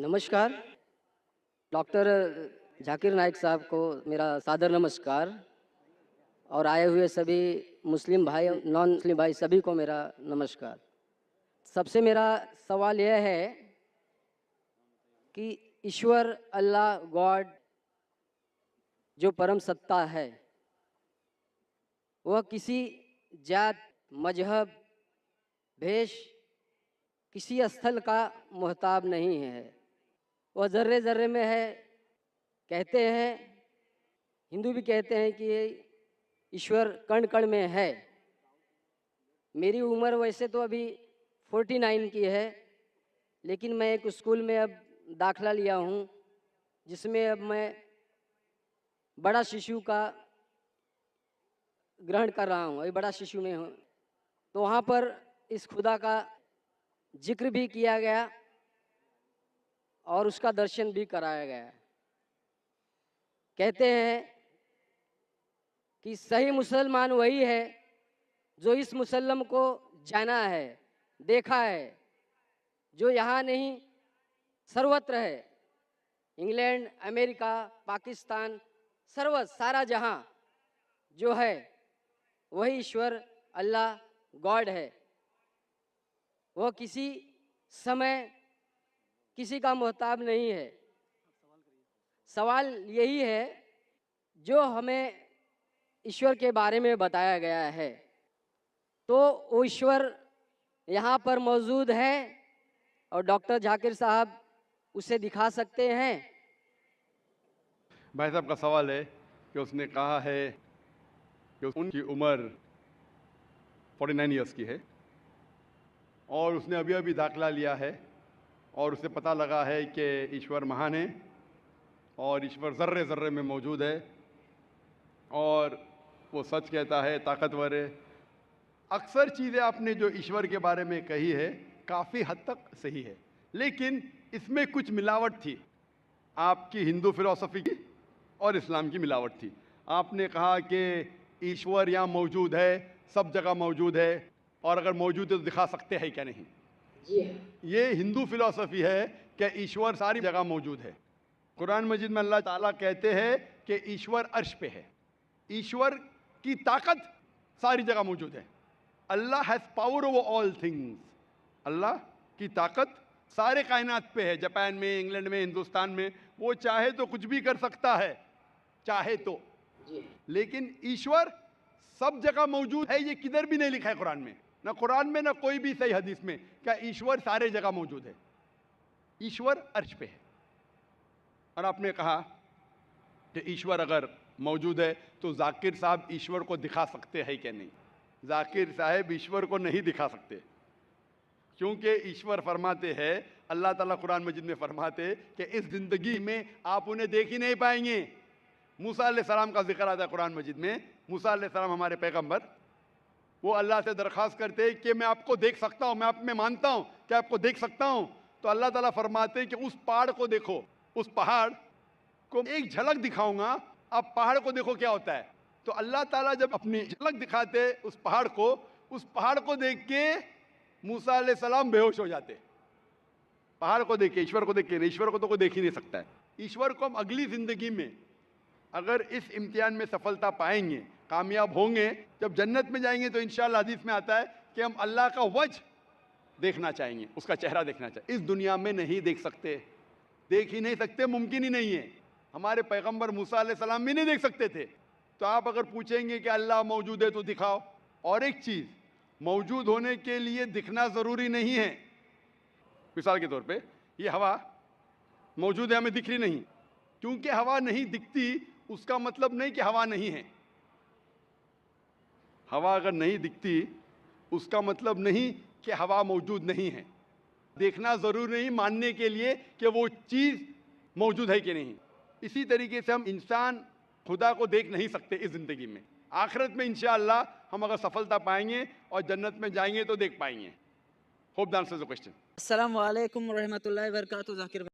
नमस्कार। डॉक्टर जाकिर नाइक साहब को मेरा सादर नमस्कार और आए हुए सभी मुस्लिम भाई, नॉन मुस्लिम भाई सभी को मेरा नमस्कार। सबसे मेरा सवाल यह है कि ईश्वर, अल्लाह, गॉड जो परम सत्ता है, वह किसी जात, मजहब, भेष, किसी स्थल का मोहताज नहीं है। वह ज़र्रे ज़र्रे में है। कहते हैं, हिंदू भी कहते हैं कि ईश्वर कण कण में है। मेरी उम्र वैसे तो अभी 49 की है, लेकिन मैं एक स्कूल में अब दाखला लिया हूँ, जिसमें अब मैं बड़ा शिशु का ग्रहण कर रहा हूँ। अभी बड़ा शिशु में हूँ, तो वहाँ पर इस खुदा का जिक्र भी किया गया और उसका दर्शन भी कराया गया। कहते हैं कि सही मुसलमान वही है जो इस मुसल्लम को जाना है, देखा है, जो यहाँ नहीं सर्वत्र है। इंग्लैंड, अमेरिका, पाकिस्तान, सारा जहाँ जो है वही ईश्वर, अल्लाह, गॉड है। वह किसी समय किसी का मोहताज नहीं है। सवाल यही है, जो हमें ईश्वर के बारे में बताया गया है, तो वो ईश्वर यहाँ पर मौजूद है और डॉक्टर जाकिर साहब उसे दिखा सकते हैं। भाई साहब का सवाल है कि उसने कहा है कि उनकी उम्र 49 ईयर्स की है और उसने अभी अभी दाखला लिया है और उसे पता लगा है कि ईश्वर महान है और ईश्वर ज़र्रे ज़र्रे में मौजूद है और वो सच कहता है, ताकतवर है। अक्सर चीज़ें आपने जो ईश्वर के बारे में कही है काफ़ी हद तक सही है, लेकिन इसमें कुछ मिलावट थी, आपकी हिंदू फिलॉसफी की और इस्लाम की मिलावट थी। आपने कहा कि ईश्वर यहाँ मौजूद है, सब जगह मौजूद है, और अगर मौजूद है तो दिखा सकते हैं क्या नहीं। ये हिंदू फिलॉसफी है कि ईश्वर सारी जगह मौजूद है। कुरान मजीद में अल्लाह ताला कहते हैं कि ईश्वर अर्श पे है। ईश्वर की ताकत सारी जगह मौजूद है। Allah has power over all things. Allah की ताकत सारे कायनात पे है। जापान में, इंग्लैंड में, हिंदुस्तान में, वो चाहे तो कुछ भी कर सकता है, चाहे तो। लेकिन ईश्वर सब जगह मौजूद है, ये किधर भी नहीं लिखा है कुरान में, ना कुरान में ना कोई भी सही हदीस में, क्या ईश्वर सारे जगह मौजूद है। ईश्वर अर्श पे है। और आपने कहा कि ईश्वर अगर मौजूद है तो जाकिर साहब ईश्वर को दिखा सकते हैं क्या नहीं। जाकिर साहब ईश्वर को नहीं दिखा सकते, क्योंकि ईश्वर फरमाते हैं, अल्लाह ताला कुरान मजीद में फरमाते कि इस ज़िंदगी में आप उन्हें देख ही नहीं पाएंगे। मूसा अलैहिस्सलाम का जिक्र आता है कुरान मजीद में। मूसा अलैहिस्सलाम हमारे पैगंबर, वो अल्लाह से दरख्वास्त करते कि मैं आपको देख सकता हूँ, मैं आप में मानता हूँ कि आपको देख सकता हूँ। तो अल्लाह ताला फरमाते कि उस पहाड़ को देखो, उस पहाड़ को एक झलक दिखाऊंगा, आप पहाड़ को देखो क्या होता है। तो अल्लाह ताला जब अपनी झलक दिखाते उस पहाड़ को देख के मूसा अलैहिस्सलाम बेहोश हो जाते। पहाड़ को देख के, ईश्वर को देख के। ईश्वर को तो कोई देख ही नहीं सकता है। ईश्वर को हम अगली जिंदगी में अगर इस इम्तिहान में सफलता पाएंगे, कामयाब होंगे, जब जन्नत में जाएंगे तो इंशाअल्लाह हदीस में आता है कि हम अल्लाह का वजह देखना चाहेंगे, उसका चेहरा देखना चाहिए। इस दुनिया में नहीं देख सकते, देख ही नहीं सकते, मुमकिन ही नहीं है। हमारे पैगंबर मूसा अलैहिस्सलाम भी नहीं देख सकते थे। तो आप अगर पूछेंगे कि अल्लाह मौजूद है तो दिखाओ। और एक चीज़, मौजूद होने के लिए दिखना ज़रूरी नहीं है। मिसाल के तौर पे ये हवा मौजूद है, हमें दिख रही नहीं। क्योंकि हवा नहीं दिखती उसका मतलब नहीं कि हवा नहीं है। हवा अगर नहीं दिखती उसका मतलब नहीं कि हवा मौजूद नहीं है। देखना ज़रूरी नहीं मानने के लिए कि वो चीज़ मौजूद है कि नहीं। इसी तरीके से हम इंसान खुदा को देख नहीं सकते इस ज़िंदगी में। आखिरत में इंशाअल्लाह हम अगर सफलता पाएंगे और जन्नत में जाएंगे तो देख पाएंगे। Hope the answers the question. अस्सलाम वालेकुम रहमतुल्लाहि व बरकातहू जाकिर भाई।